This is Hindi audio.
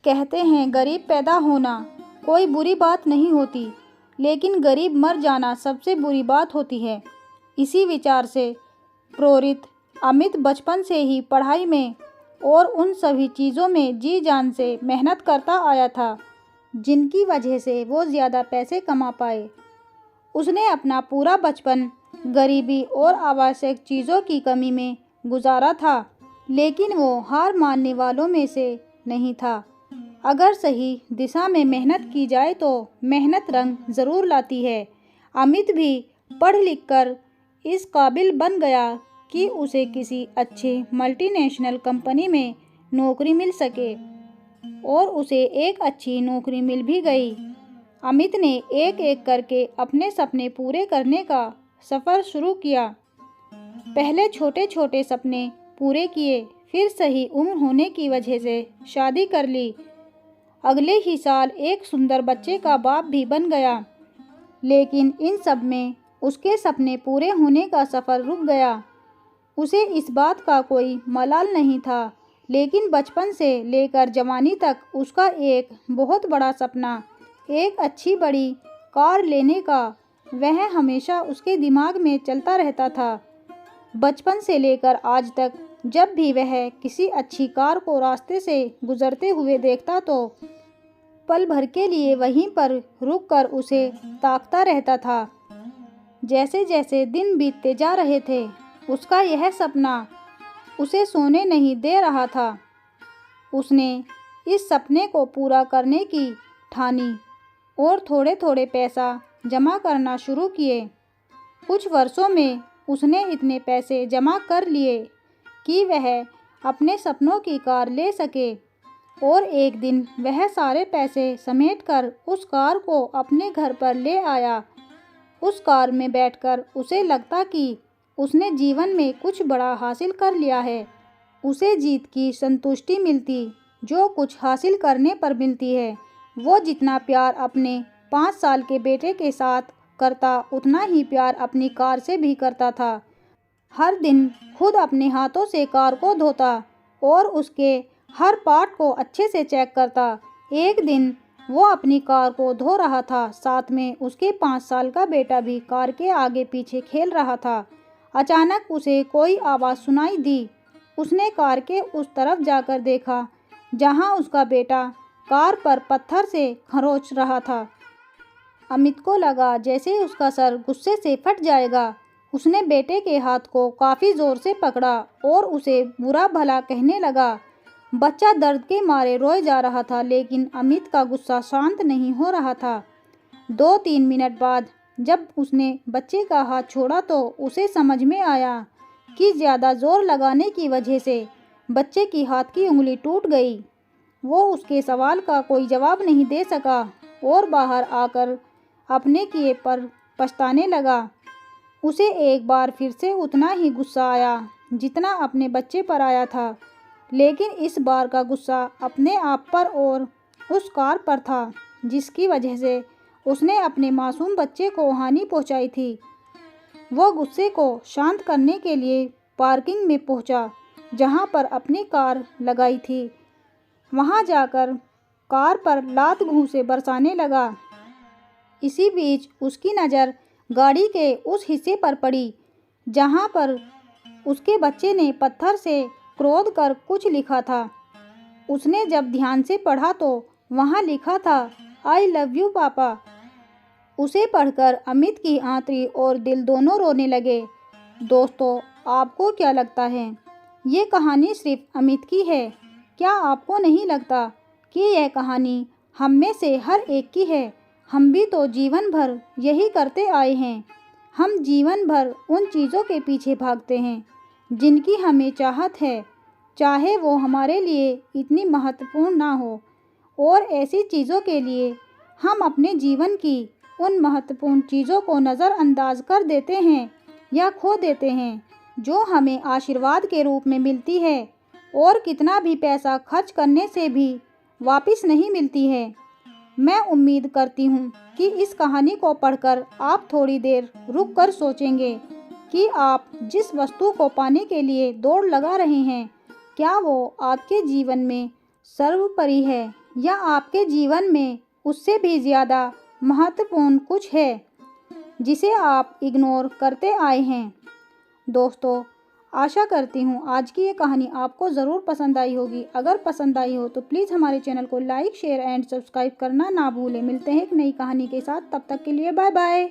कहते हैं गरीब पैदा होना कोई बुरी बात नहीं होती, लेकिन गरीब मर जाना सबसे बुरी बात होती है। इसी विचार से प्रेरित अमित बचपन से ही पढ़ाई में और उन सभी चीज़ों में जी जान से मेहनत करता आया था जिनकी वजह से वो ज़्यादा पैसे कमा पाए। उसने अपना पूरा बचपन गरीबी और आवश्यक चीज़ों की कमी में गुजारा था, लेकिन वो हार मानने वालों में से नहीं था। अगर सही दिशा में मेहनत की जाए तो मेहनत रंग ज़रूर लाती है। अमित भी पढ़ लिख कर इस काबिल बन गया कि उसे किसी अच्छी मल्टीनेशनल कंपनी में नौकरी मिल सके, और उसे एक अच्छी नौकरी मिल भी गई। अमित ने एक एक करके अपने सपने पूरे करने का सफ़र शुरू किया। पहले छोटे छोटे सपने पूरे किए, फिर सही उम्र होने की वजह से शादी कर ली। अगले ही साल एक सुंदर बच्चे का बाप भी बन गया, लेकिन इन सब में उसके सपने पूरे होने का सफ़र रुक गया। उसे इस बात का कोई मलाल नहीं था, लेकिन बचपन से लेकर जवानी तक उसका एक बहुत बड़ा सपना, एक अच्छी बड़ी कार लेने का, वह हमेशा उसके दिमाग में चलता रहता था। बचपन से लेकर आज तक जब भी वह किसी अच्छी कार को रास्ते से गुजरते हुए देखता तो पल भर के लिए वहीं पर रुककर उसे ताकता रहता था। जैसे जैसे दिन बीतते जा रहे थे, उसका यह सपना उसे सोने नहीं दे रहा था। उसने इस सपने को पूरा करने की ठानी और थोड़े थोड़े पैसा जमा करना शुरू किए। कुछ वर्षों में उसने इतने पैसे जमा कर लिए कि वह अपने सपनों की कार ले सके, और एक दिन वह सारे पैसे समेटकर उस कार को अपने घर पर ले आया। उस कार में बैठकर उसे लगता कि उसने जीवन में कुछ बड़ा हासिल कर लिया है। उसे जीत की संतुष्टि मिलती जो कुछ हासिल करने पर मिलती है। वो जितना प्यार अपने 5 साल के बेटे के साथ करता, उतना ही प्यार अपनी कार से भी करता था। हर दिन खुद अपने हाथों से कार को धोता और उसके हर पार्ट को अच्छे से चेक करता। एक दिन वो अपनी कार को धो रहा था, साथ में उसके 5 साल का बेटा भी कार के आगे पीछे खेल रहा था। अचानक उसे कोई आवाज़ सुनाई दी। उसने कार के उस तरफ जाकर देखा जहां उसका बेटा कार पर पत्थर से खरोंच रहा था। अमित को लगा जैसे उसका सर गुस्से से फट जाएगा। उसने बेटे के हाथ को काफ़ी ज़ोर से पकड़ा और उसे बुरा भला कहने लगा। बच्चा दर्द के मारे रोए जा रहा था, लेकिन अमित का गुस्सा शांत नहीं हो रहा था। 2-3 मिनट बाद जब उसने बच्चे का हाथ छोड़ा तो उसे समझ में आया कि ज़्यादा ज़ोर लगाने की वजह से बच्चे की हाथ की उंगली टूट गई। वो उसके सवाल का कोई जवाब नहीं दे सका और बाहर आकर अपने किए पर पछताने लगा। उसे एक बार फिर से उतना ही गुस्सा आया जितना अपने बच्चे पर आया था, लेकिन इस बार का गुस्सा अपने आप पर और उस कार पर था जिसकी वजह से उसने अपने मासूम बच्चे को हानि पहुंचाई थी। वो गुस्से को शांत करने के लिए पार्किंग में पहुंचा जहां पर अपनी कार लगाई थी। वहां जाकर कार पर लात घूंसे बरसाने लगा। इसी बीच उसकी नज़र गाड़ी के उस हिस्से पर पड़ी जहां पर उसके बच्चे ने पत्थर से क्रोध कर कुछ लिखा था। उसने जब ध्यान से पढ़ा तो वहां लिखा था, आई लव यू पापा। उसे पढ़कर अमित की आंतड़ी और दिल दोनों रोने लगे। दोस्तों, आपको क्या लगता है, ये कहानी सिर्फ अमित की है? क्या आपको नहीं लगता कि यह कहानी हम में से हर एक की है? हम भी तो जीवन भर यही करते आए हैं। हम जीवन भर उन चीज़ों के पीछे भागते हैं जिनकी हमें चाहत है, चाहे वो हमारे लिए इतनी महत्वपूर्ण ना हो। और ऐसी चीज़ों के लिए हम अपने जीवन की उन महत्वपूर्ण चीज़ों को नज़रअंदाज कर देते हैं या खो देते हैं जो हमें आशीर्वाद के रूप में मिलती है और कितना भी पैसा खर्च करने से भी वापस नहीं मिलती है। मैं उम्मीद करती हूँ कि इस कहानी को पढ़कर आप थोड़ी देर रुक कर सोचेंगे कि आप जिस वस्तु को पाने के लिए दौड़ लगा रहे हैं, क्या वो आपके जीवन में सर्वोपरि है या आपके जीवन में उससे भी ज़्यादा महत्वपूर्ण कुछ है जिसे आप इग्नोर करते आए हैं। दोस्तों, आशा करती हूँ आज की ये कहानी आपको ज़रूर पसंद आई होगी। अगर पसंद आई हो तो प्लीज़ हमारे चैनल को लाइक, शेयर एंड सब्सक्राइब करना ना भूलें। मिलते हैं एक नई कहानी के साथ, तब तक के लिए बाय बाय।